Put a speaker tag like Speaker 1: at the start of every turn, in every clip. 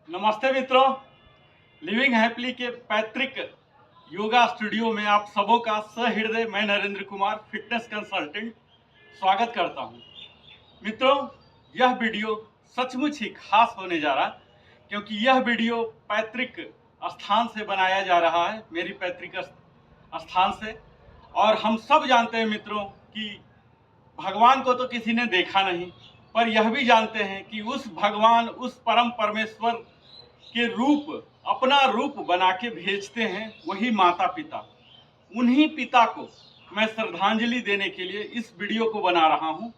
Speaker 1: नमस्ते मित्रों। Living happily के पैतृक योगा स्टूडियो में आप सबों का सहृदय मैं नरेंद्र कुमार फिटनेस कंसल्टेंट स्वागत करता हूं। मित्रों, यह वीडियो सचमुच ही खास होने जा रहा क्योंकि यह वीडियो पैतृक स्थान से बनाया जा रहा है, मेरी पैतृक स्थान से। और हम सब जानते हैं मित्रों कि भगवान को तो किसी ने देखा नहीं, पर यह भी जानते हैं कि उस भगवान, उस परम परमेश्वर के रूप, अपना रूप बना के भेजते हैं वही माता पिता। उन्हीं पिता को मैं श्रद्धांजलि देने के लिए इस वीडियो को बना रहा हूं,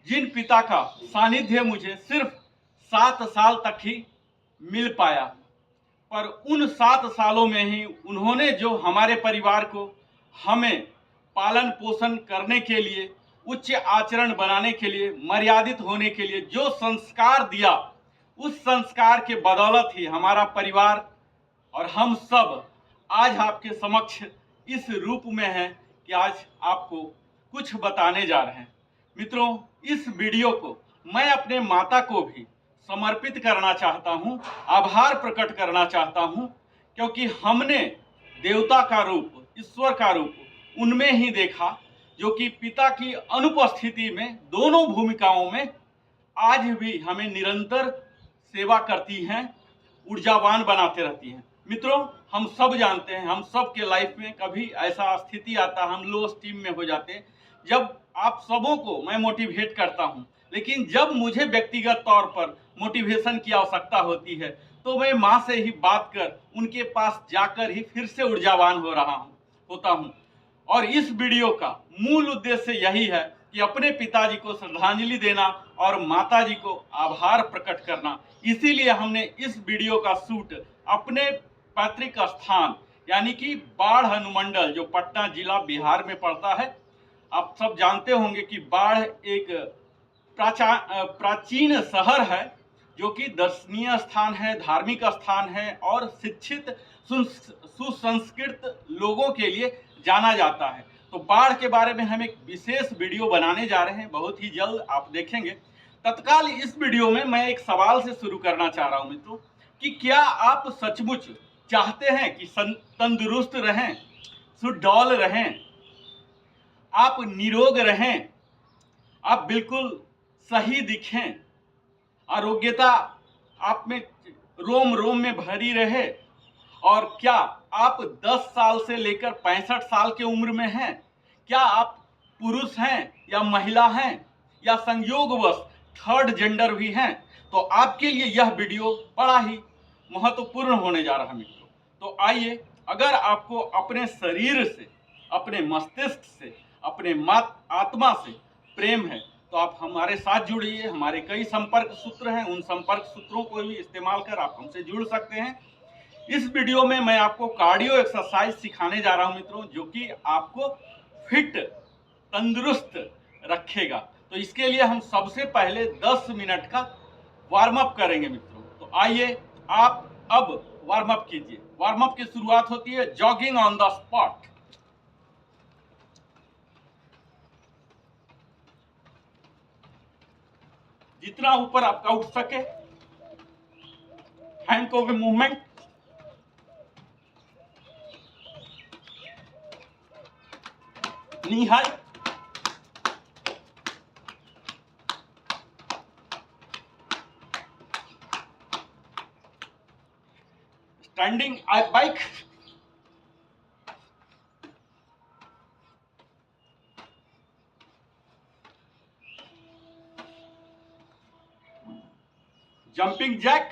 Speaker 1: जिन पिता का सानिध्य मुझे सिर्फ 7 साल तक ही मिल पाया, पर उन 7 सालों में ही उन्होंने जो हमारे परिवार को, हमें पालन पोषण करने के लिए, उच्च आचरण बनाने के लिए, मर्यादित होने के लिए जो संस्कार दिया, उस संस्कार के बदौलत ही हमारा परिवार और हम सब आज आपके समक्ष इस रूप में हैं कि आज आपको कुछ बताने जा रहे हैं। मित्रों, इस वीडियो को मैं अपने माता को भी समर्पित करना चाहता हूं, आभार प्रकट करना चाहता हूं, क्योंकि हमने देवता का रूप, ईश्वर का रूप उनमें ही देखा, जो कि पिता की अनुपस्थिति में दोनों भूमिकाओं में आज भी हमें निरंतर सेवा करती हैं, ऊर्जावान बनाते रहती हैं। मित्रों, हम सब जानते हैं, हम सब के लाइफ में कभी ऐसा स्थिति आता, हम लो स्टीम में हो जाते हैं, जब आप सबों को मैं मोटिवेट करता हूं, लेकिन जब मुझे व्यक्तिगत तौर पर मोटिवेशन की आवश्यकता होती है तो मैं माँ से ही बात कर, उनके पास जाकर ही फिर से ऊर्जावान होता हूं। और इस वीडियो का मूल उद्देश्य यही है कि अपने पिताजी को श्रद्धांजलि देना और माताजी को आभार प्रकट करना। इसीलिए हमने इस वीडियो का शूट अपने पैतृक स्थान यानी कि बाढ़ अनुमंडल, जो पटना जिला बिहार में पड़ता है। आप सब जानते होंगे कि बाढ़ एक प्राचीन शहर है, जो कि दर्शनीय स्थान है, धार्मिक स्थान है और शिक्षित सुसंस्कृत लोगों के लिए जाना जाता है। तो बाढ़ के बारे में हम एक विशेष वीडियो बनाने जा रहे हैं, बहुत ही जल्द आप देखेंगे। तत्काल इस वीडियो में मैं एक सवाल से शुरू करना चाह रहा हूं मित्रों, कि क्या आप सचमुच चाहते हैं कि तंदुरुस्त रहें, सुडौल रहें, आप निरोग रहें, आप बिल्कुल सही दिखें, आरोग्यता आप में रोम रोम में भरी रहे? और क्या आप 10 साल से लेकर 65 साल की उम्र में हैं? क्या आप पुरुष हैं या महिला हैं या संयोगवश थर्ड जेंडर भी हैं? तो आपके लिए यह वीडियो बड़ा ही महत्वपूर्ण होने जा रहा है मित्रों। तो आइए, अगर आपको अपने शरीर से, अपने मस्तिष्क से, अपने आत्मा से प्रेम है तो आप हमारे साथ जुड़िए। हमारे कई संपर्क सूत्र हैं, उन संपर्क सूत्रों को भी इस्तेमाल कर आप हमसे जुड़ सकते हैं। इस वीडियो में मैं आपको कार्डियो एक्सरसाइज सिखाने जा रहा हूं मित्रों, जो कि आपको फिट, तंदुरुस्त रखेगा। तो इसके लिए हम सबसे पहले 10 मिनट का वार्म अप करेंगे मित्रों। तो आइए, आप अब वार्म अप कीजिए। वार्म अप की शुरुआत होती है जॉगिंग ऑन द स्पॉट। जितना ऊपर आपका उठ सके, हैंड को भी movement, knee high, standing bike, jumping jack,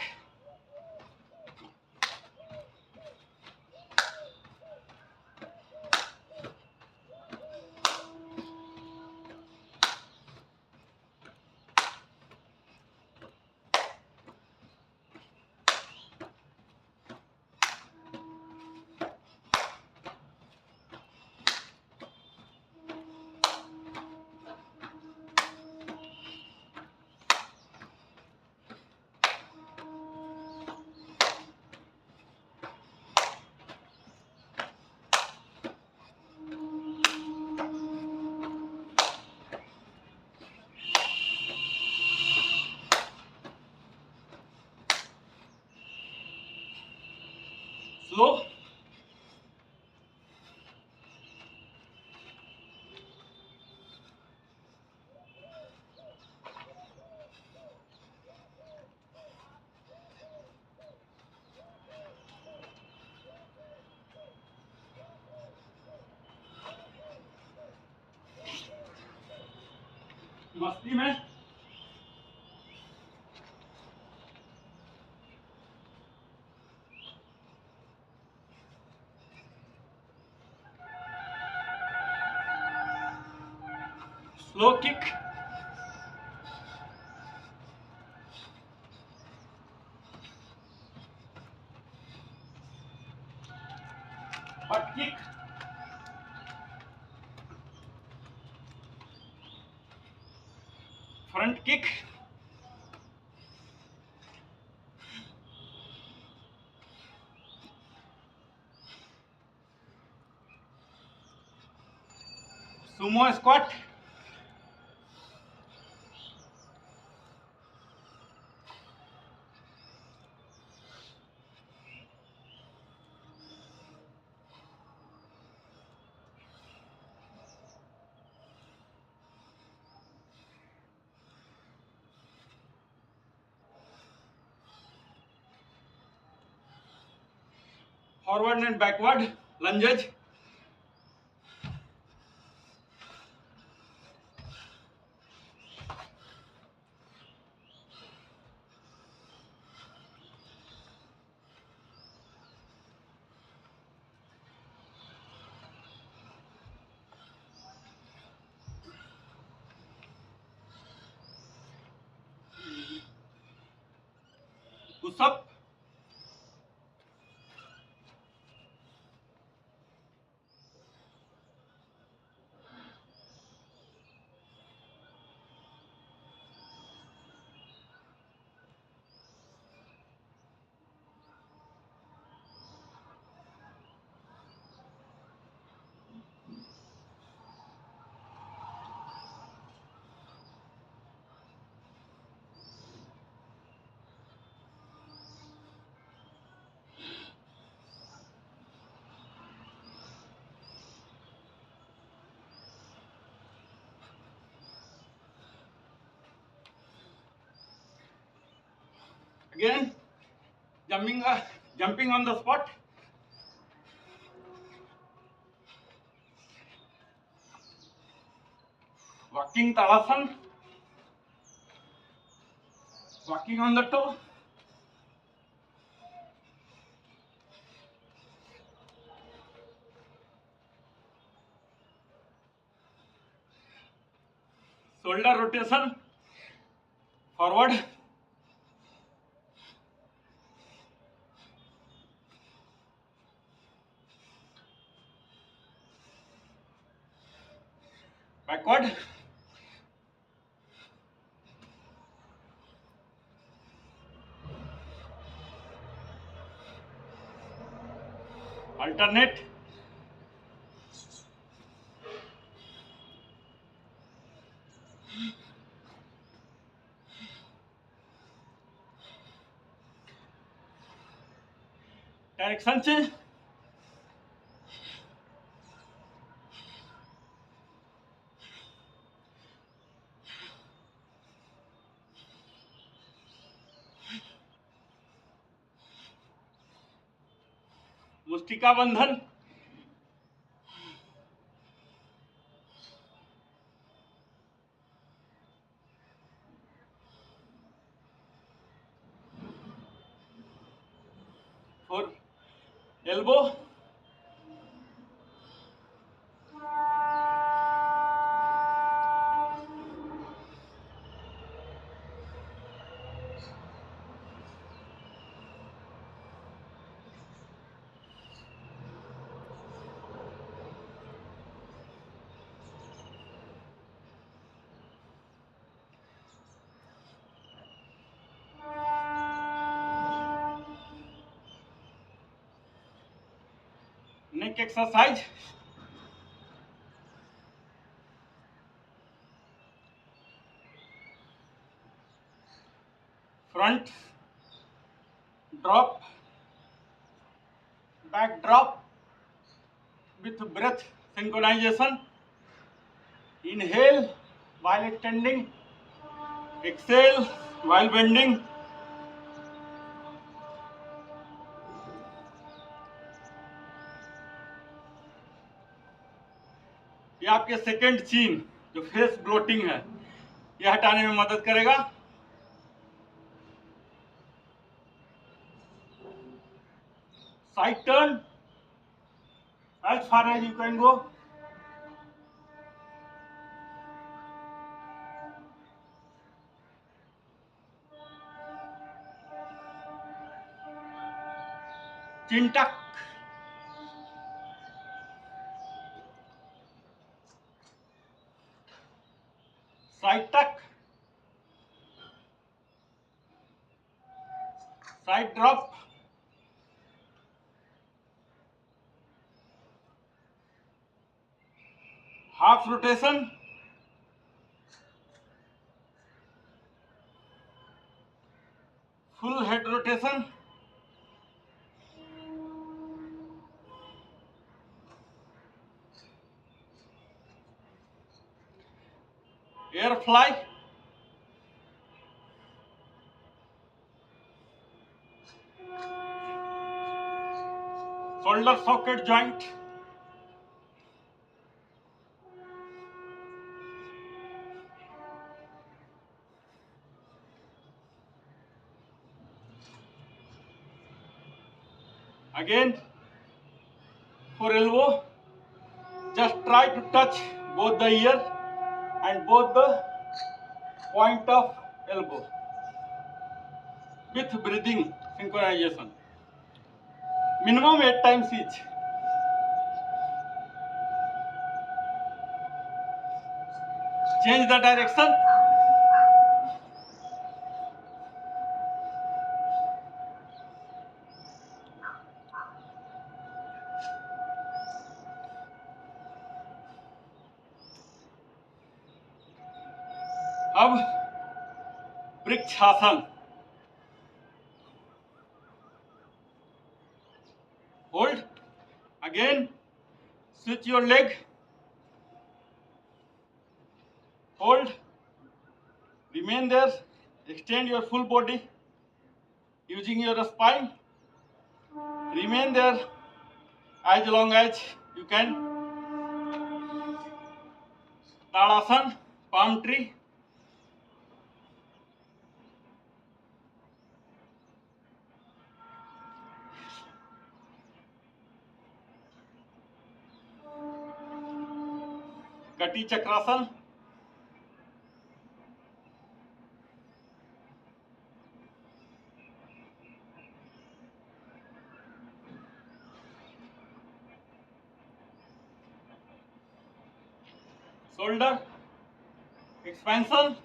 Speaker 1: slow, मस्ती में, slow kick, butt kick, front kick, sumo squat, forward and backward lunges, pushup, again jumping on the spot, walking talasana, walking on the toe, shoulder rotation, forward, backward, alternate, direction change, Mushtika बंधन, for elbow, neck exercise, front, drop, backdrop with breath synchronization. Inhale while extending, exhale while bending. ये आपके second चीन जो face bloating है ये हटाने में मदद करेगा। Side turn as far as you can go. Chin tuck. Side tuck. Side drop. Half rotation. Full head rotation. Air fly. Shoulder socket joint. Again, for elbow, just try to touch both the ear and both the point of elbow with breathing synchronization. Minimum 8 times each. Change the direction. अब vrikshasana. Hold. Again, switch your leg. Hold. Remain there. Extend your full body using your spine. Remain there as long as you can. Tadasana, palm tree. Kati Chakrasana. Shoulder expansion.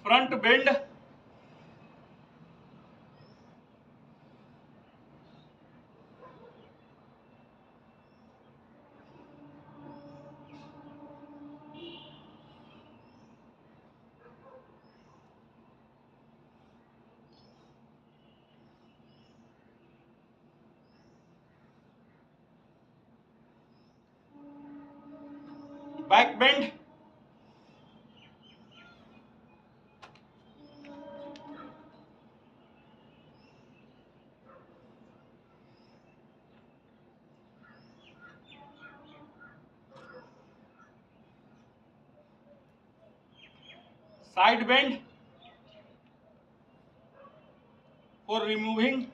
Speaker 1: Front bend. Back bend. Side bend for removing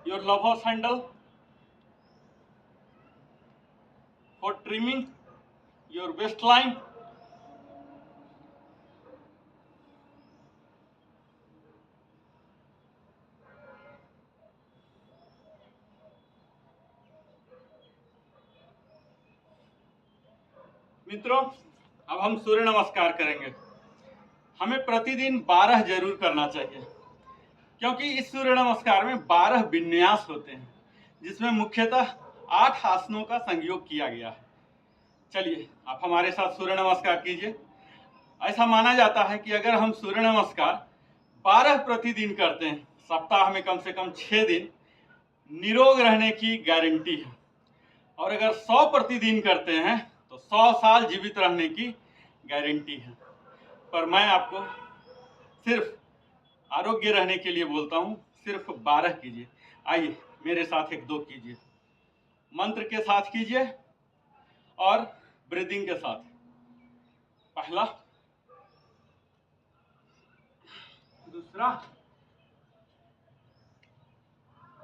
Speaker 1: your lover's handle, for trimming your waistline. मित्रों, अब हम सूर्य नमस्कार करेंगे। हमें प्रतिदिन 12 जरूर करना चाहिए, क्योंकि इस सूर्य नमस्कार में 12 विन्यास होते हैं, जिसमें मुख्यतः 8 आसनों का संयोग किया गया है। चलिए आप हमारे साथ सूर्य नमस्कार कीजिए। ऐसा माना जाता है कि अगर हम सूर्य नमस्कार 12 प्रतिदिन करते हैं, सप्ताह में कम से कम 6 दिन, निरोग रहने की गारंटी है। और अगर 100 प्रतिदिन करते हैं तो 100 साल जीवित रहने की गारंटी है। पर मैं आपको सिर्फ आरोग्य रहने के लिए बोलता हूँ, सिर्फ 12 कीजिए। आइए मेरे साथ 1-2 कीजिए, मंत्र के साथ कीजिए और ब्रीदिंग के साथ। पहला, दूसरा,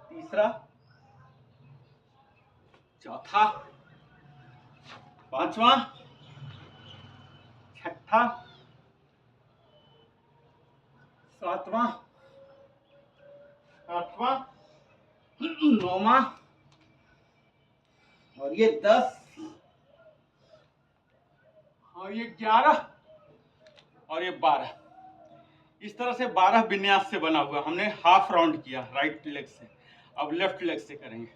Speaker 1: तीसरा, चौथा, पांचवा, छठा, सातवां, आठवां, नौवां, और ये 10, और ये 11, और ये 12। इस तरह से 12 विन्यास से बना हुआ। हमने हाफ राउंड किया राइट लेग से, अब लेफ्ट लेग से करेंगे।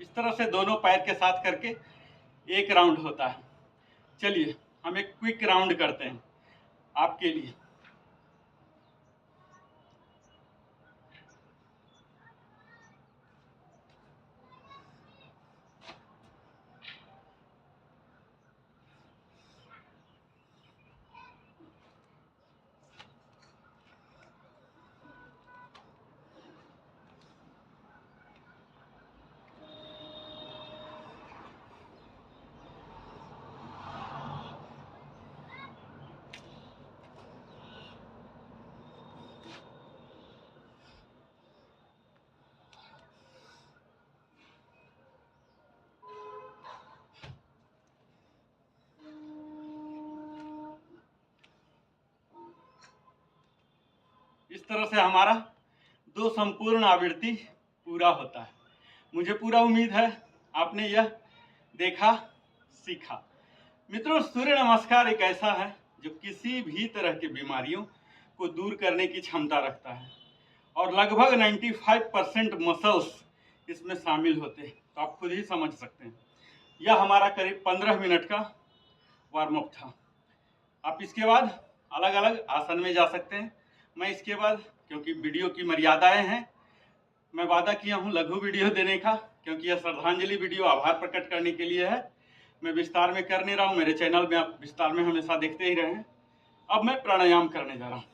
Speaker 1: इस तरह से दोनों पैर के साथ करके एक राउंड होता है। चलिए हम एक क्विक राउंड करते हैं आपके लिए। इस तरह से हमारा 2 संपूर्ण आवृत्ति पूरा होता है। मुझे पूरा उम्मीद है आपने यह देखा, सीखा। मित्रों, सूर्य नमस्कार एक ऐसा है जो किसी भी तरह की बीमारियों को दूर करने की क्षमता रखता है और लगभग 95% मसल्स इसमें शामिल होते हैं। तो आप खुद ही समझ सकते हैं। यह हमारा करीब 15 मिनट का वार्म अप था। आप इसके बाद अलग अलग आसन में जा सकते हैं। मैं इसके बाद, क्योंकि वीडियो की मर्यादाएं हैं, मैं वादा किया हूं लघु वीडियो देने का, क्योंकि यह श्रद्धांजलि वीडियो आभार प्रकट करने के लिए है। मैं विस्तार में कर नहीं रहा हूं, मेरे चैनल में आप विस्तार में हमेशा देखते ही रहे हैं। अब मैं प्राणायाम करने जा रहा हूं।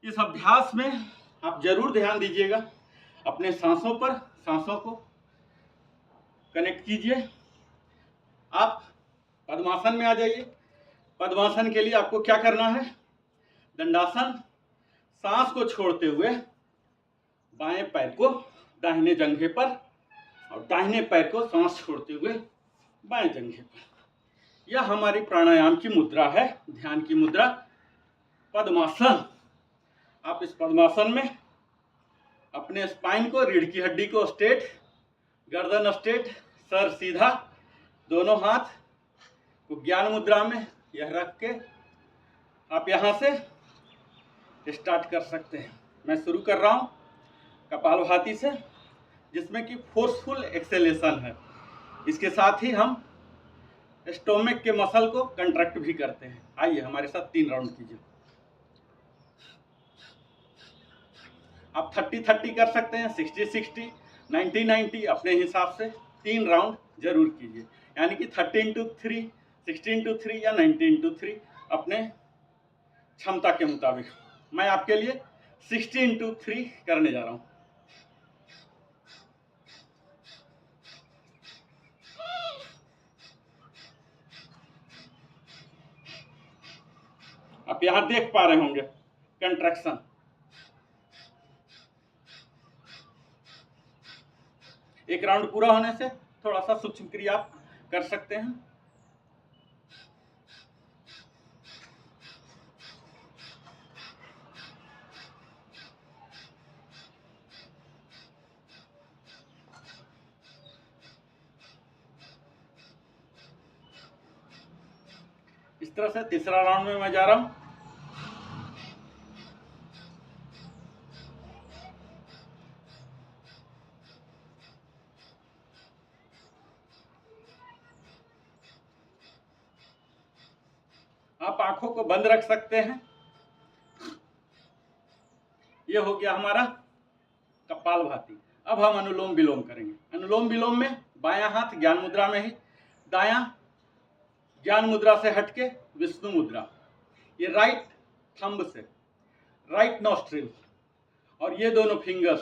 Speaker 1: इस अभ्यास में आप जरूर ध्यान दीजिएगा अपने सांसों पर। सांसों को कनेक्ट कीजिए। आप पद्मासन में आ जाइए। पद्मासन के लिए आपको क्या करना है? दंडासन, सांस को छोड़ते हुए बाएं पैर को दाहिने जंघे पर और दाहिने पैर को सांस छोड़ते हुए बाएं जंघे पर। यह हमारी प्राणायाम की मुद्रा है, ध्यान की मुद्रा, पद्मासन। आप इस पद्मासन में अपने स्पाइन को, रीढ़ की हड्डी को स्ट्रेट, गर्दन स्ट्रेट, सर सीधा, दोनों हाथ को ज्ञान मुद्रा में यह रख के आप यहाँ से स्टार्ट कर सकते हैं। मैं शुरू कर रहा हूँ कपालभाति से, जिसमें कि फोर्सफुल एक्सेलेशन है। इसके साथ ही हम स्टोमक के मसल को कंट्रैक्ट भी करते हैं। आइए हमारे साथ 3 राउंड कीजिए। आप 30-30 कर सकते हैं, 60-60, 90-90, अपने हिसाब से 3 राउंड जरूर कीजिए। यानी कि 30x3, 16x3 या 19x3 अपने क्षमता के मुताबिक। मैं आपके लिए 16x3 करने जा रहा हूं। आप यहां देख पा रहे होंगे कंट्रैक्शन। एक राउंड पूरा होने से थोड़ा सा सूक्ष्म क्रिया आप कर सकते हैं। इस तरह से तीसरा राउंड में मैं जा रहा हूं। आप आंखों को बंद रख सकते हैं। ये हो गया हमारा कपालभाति। अब हम अनुलोम विलोम करेंगे। अनुलोम विलोम में बायां हाथ ज्ञान मुद्रा में ही, दायां ज्ञान मुद्रा से हटके विष्णु मुद्रा, ये राइट थंब से राइट नॉस्ट्रिल और ये दोनों फिंगर्स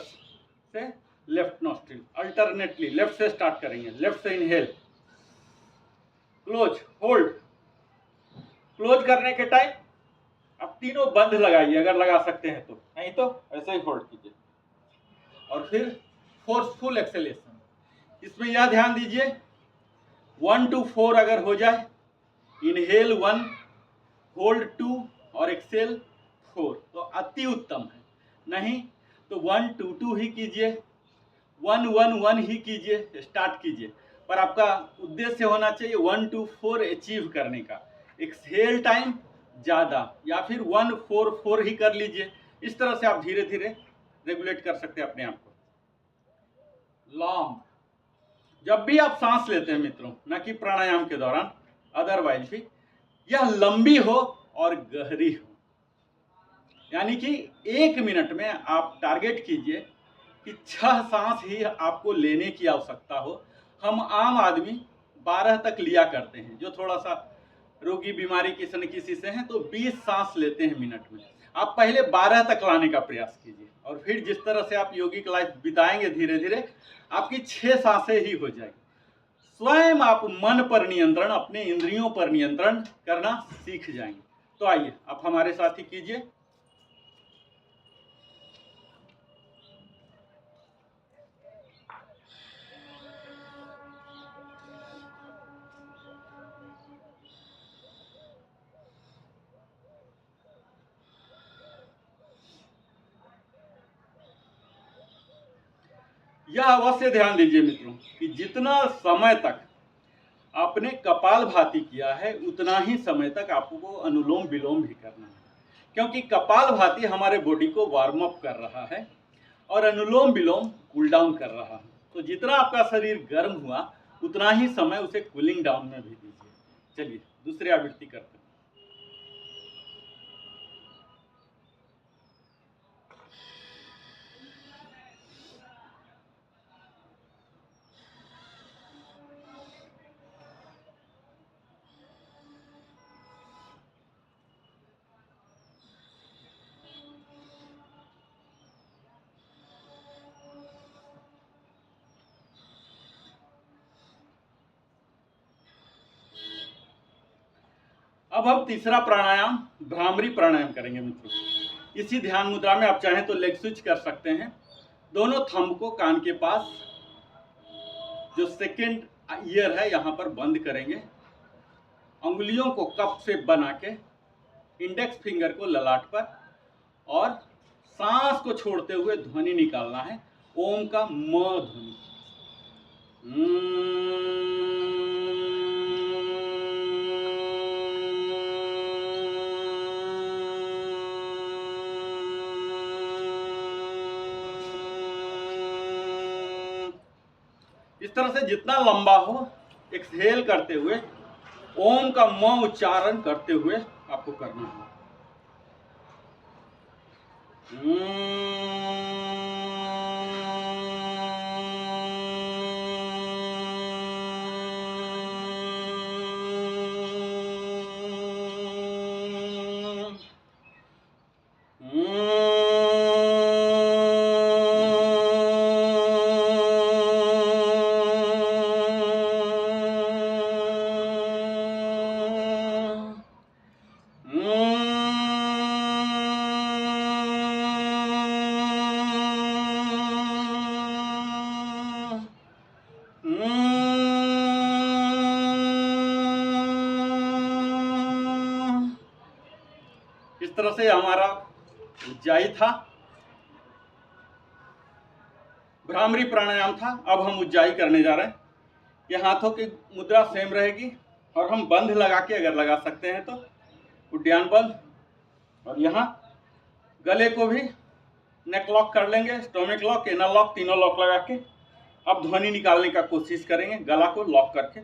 Speaker 1: से लेफ्ट नॉस्ट्रिल, अल्टरनेटली लेफ्ट से स्टार्ट करेंगे। लेफ्ट से इनहेल, क्लोज, होल्ड। क्लोज करने के टाइम आप तीनों बंद लगाइए अगर लगा सकते हैं तो, नहीं तो ऐसे ही होल्ड कीजिए। और फिर फोर्सफुल एक्सेलेशन। इसमें यह ध्यान दीजिए 1 to 4 अगर हो जाए, इनहेल 1, होल्ड 2 और एक्सेल 4 तो अति उत्तम है। नहीं तो 1 2 2 ही कीजिए, 1 1 1 ही कीजिए, स्टार्ट कीजिए। पर आपका उद्देश्य होना चाहिए 1 to 4 अचीव करने का। एक्सहेल टाइम ज़्यादा या फिर 1 4 4 ही कर लीजिए। इस तरह से आप धीरे धीरे रेगुलेट कर सकते हैं अपने आप को। लॉन्ग, जब भी आप सांस लेते हैं मित्रों, न कि प्राणायाम के दौरान, अदरवाइज भी, यह लंबी हो और गहरी हो। यानी कि 1 मिनट में आप टारगेट कीजिए कि 6 सांस ही आपको लेने की आवश्यकता हो। हम आम आदमी 12 तक लिया करते हैं, जो थोड़ा सा रोगी बीमारी किसी से हैं तो 20 सांस लेते हैं मिनट में। आप पहले 12 तक लाने का प्रयास कीजिए और फिर जिस तरह से आप योगिक लाइफ बिताएंगे धीरे धीरे आपकी 6 सांसें ही हो जाएगी। स्वयं आप मन पर नियंत्रण, अपने इंद्रियों पर नियंत्रण करना सीख जाएंगे। तो आइए आप हमारे साथ ही कीजिए। यह अवश्य ध्यान दीजिए मित्रों कि जितना समय तक आपने कपालभाति किया है उतना ही समय तक आपको अनुलोम विलोम भी करना है, क्योंकि कपालभाति हमारे बॉडी को वार्म अप कर रहा है और अनुलोम विलोम कूल डाउन कर रहा है। तो जितना आपका शरीर गर्म हुआ उतना ही समय उसे कूलिंग डाउन में भी दीजिए। चलिए दूसरी आवृत्ति करते हैं। अब हम तीसरा प्राणायाम भ्रामरी प्राणायाम करेंगे मित्रों। इसी ध्यान मुद्रा में आप चाहें तो लेग स्विच कर सकते हैं। दोनों थंब को कान के पास जो सेकेंड ईयर है यहाँ पर बंद करेंगे। अंगुलियों को कप से बना के इंडेक्स फिंगर को ललाट पर और सांस को छोड़ते हुए ध्वनि निकालना है, ओम का म ध्वनि। इस तरह से जितना लंबा हो एक्सहेल करते हुए ओम का म उच्चारण करते हुए आपको करना है। इस तरह से हमारा उज्जाई था, भ्रामरी प्राणायाम था। अब हम उज्जाई करने जा रहे हैं। ये हाथों की मुद्रा सेम रहेगी, और हम बंध लगा के अगर लगा सकते हैं तो उड्डयन बंध, और यहाँ गले को भी नेक लॉक कर लेंगे, स्टोमिक लॉक, एनल लॉक, तीनों लॉक लगा के अब ध्वनि निकालने का कोशिश करेंगे गला को लॉक करके।